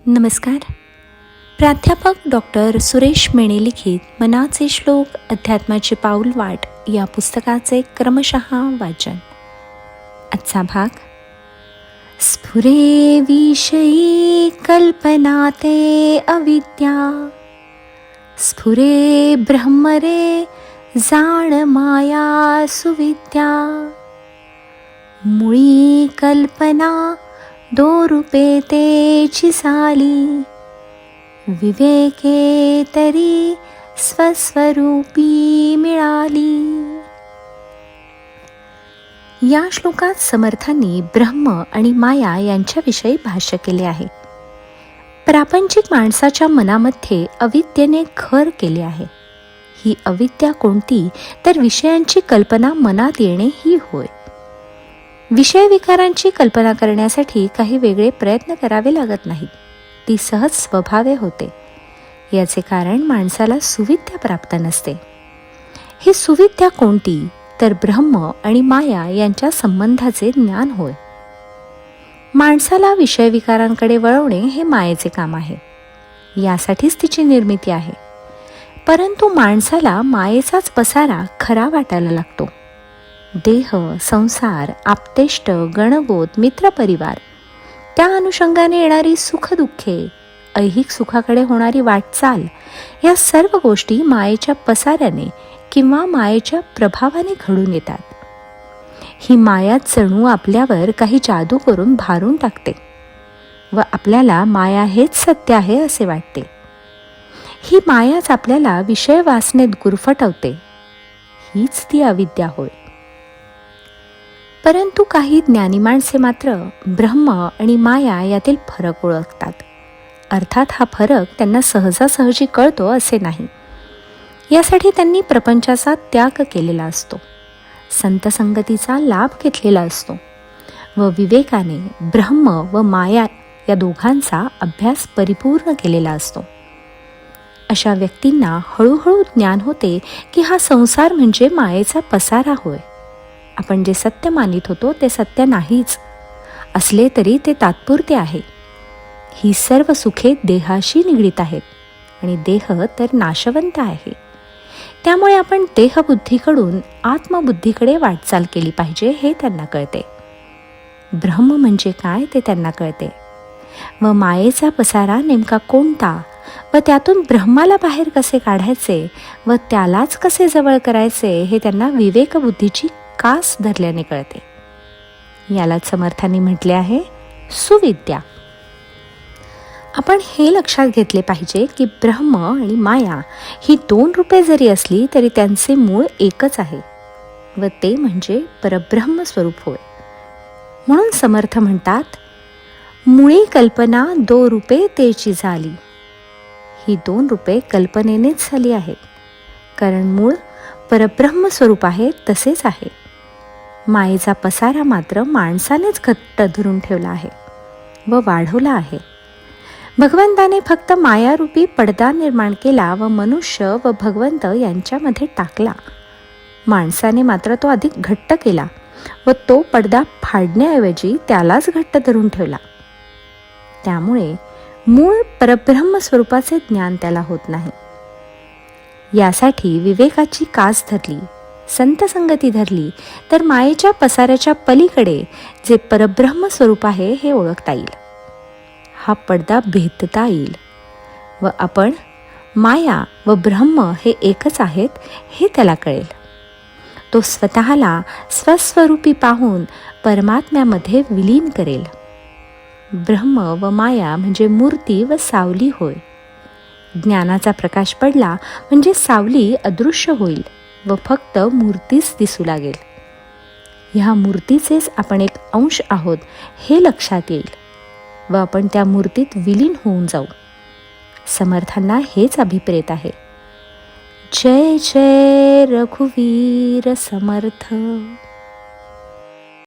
नमस्कार. प्राध्यापक डॉक्टर सुरेश मेणे लिखित मनाचे श्लोक अध्यात्माची पाऊल वाट या पुस्तकाचे क्रमशः वाचन. आजचा भाग. स्फुरे विषयी कल्पना ते अविद्या, स्फुरे ब्रह्मरे जाण माया सुविद्या. मुळी कल्पना दो रूपे तेची साली, विवेके तरी स्वस्वरूपी मिळाली. या श्लोकात समर्थांनी ब्रह्म आणि माया यांच्याविषयी भाष्य केले आहे. प्रापंचिक माणसाच्या मनामध्ये अविद्येने घर केले आहे. ही अविद्या कोणती तर विषयांची कल्पना मनात येणे ही होय. विषय विकारांची कल्पना करण्यासाठी काही वेगळे प्रयत्न करावे लागत नाहीत. ती सहज स्वभावे होते. याचे कारण माणसाला सुविद्या प्राप्त नसते. ही सुविद्या कोणती तर ब्रह्म आणि माया यांच्या संबंधाचे ज्ञान होय. माणसाला विषय विकारांकडे वळवणे हे मायेचे काम आहे. यासाठीच तिची निर्मिती आहे. परंतु माणसाला मायेचाच पसारा खरा वाटायला लागतो. देह, संसार, आप्तेष्ट, गणगोत, मित्रपरिवार, त्या अनुषंगाने येणारी सुखदुःखे, ऐहिक सुखाकडे होणारी वाटचाल, या सर्व गोष्टी मायेच्या पसाऱ्याने किंवा मायेच्या प्रभावाने घडून येतात. ही मायाच जणू आपल्यावर काही जादू करून भारून टाकते व आपल्याला माया हेच सत्य आहे असे वाटते. ही मायाच आपल्याला विषय वासनेत गुरफटवते. हीच ती अविद्या होय. परंतु काही ज्ञानी माणसे मात्र ब्रह्म आणि माया यातील फरक ओळखतात. अर्थात हा फरक त्यांना सहजासहजी कळतो असे नाही. यासाठी त्यांनी प्रपंचाचा त्याग केलेला असतो, संत संगतीचा लाभ घेतलेला असतो व विवेकाने ब्रह्म व माया या दोघांचा अभ्यास परिपूर्ण केलेला असतो. अशा व्यक्तींना हळूहळू ज्ञान होते की हा संसार म्हणजे मायेचा पसारा होय. आपण जे सत्य मानित होतो ते सत्य नाहीच, असले तरी ते तात्पुरते आहे. ही सर्व सुखे देहाशी निगडीत आहेत आणि देह तर नाशवंत आहे. त्यामुळे आपण देहबुद्धीकडून आत्मबुद्धीकडे वाटचाल केली पाहिजे हे त्यांना कळते. ब्रह्म म्हणजे काय ते त्यांना कळते व मायेचा पसारा नेमका कोणता व त्यातून ब्रह्माला बाहेर कसे काढायचे व त्यालाच कसे जवळ करायचे हे त्यांना विवेकबुद्धीची कास धरल्याने कळते. यालाच समर्थांनी म्हटले आहे सुविद्या. आपण हे लक्षात घेतले पाहिजे की ब्रह्म आणि माया ही दोन रूपे जरी असली तरी त्यांचे मूळ एकच आहे व ते म्हणजे परब्रह्म स्वरूप होय. म्हणून समर्थ म्हणतात, मुळी कल्पना दो रूपे तेची झाली. ही दोन रूपे कल्पनेनेच झाली आहेत, कारण मूळ परब्रह्म स्वरूप आहे तसेच आहे. मायेचा पसारा मात्र माणसानेच घट्ट धरून ठेवला आहे व वाढवला आहे. भगवंताने फक्त मायारूपी पडदा निर्माण केला व मनुष्य व भगवंत यांच्यामध्ये टाकला. माणसाने मात्र तो अधिक घट्ट केला व तो पडदा फाडण्याऐवजी त्यालाच घट्ट धरून ठेवला. त्यामुळे मूळ परब्रह्म स्वरूपाचे ज्ञान त्याला होत नाही. यासाठी विवेकाची कास धरली, संत संगती धरली तर मायेच्या पसाऱ्याच्या पलीकडे जे परब्रह्म स्वरूप आहे हे ओळखता येईल. हा पडदा भेदता येईल व आपण माया व ब्रह्म हे एकच आहेत हे त्याला कळेल. तो स्वतःला स्वस्वरूपी पाहून परमात्म्यामध्ये विलीन करेल. ब्रह्म व माया म्हणजे मूर्ती व सावली होय. ज्ञानाचा प्रकाश पडला म्हणजे सावली अदृश्य होईल व फक्त मूर्तीच दिसू लागेल. ह्या मूर्तीचेच आपण एक अंश आहोत हे लक्षात येईल व आपण त्या मूर्तीत विलीन होऊन जाऊ. समर्थांना हेच अभिप्रेत आहे. जय जय रघुवीर समर्थ.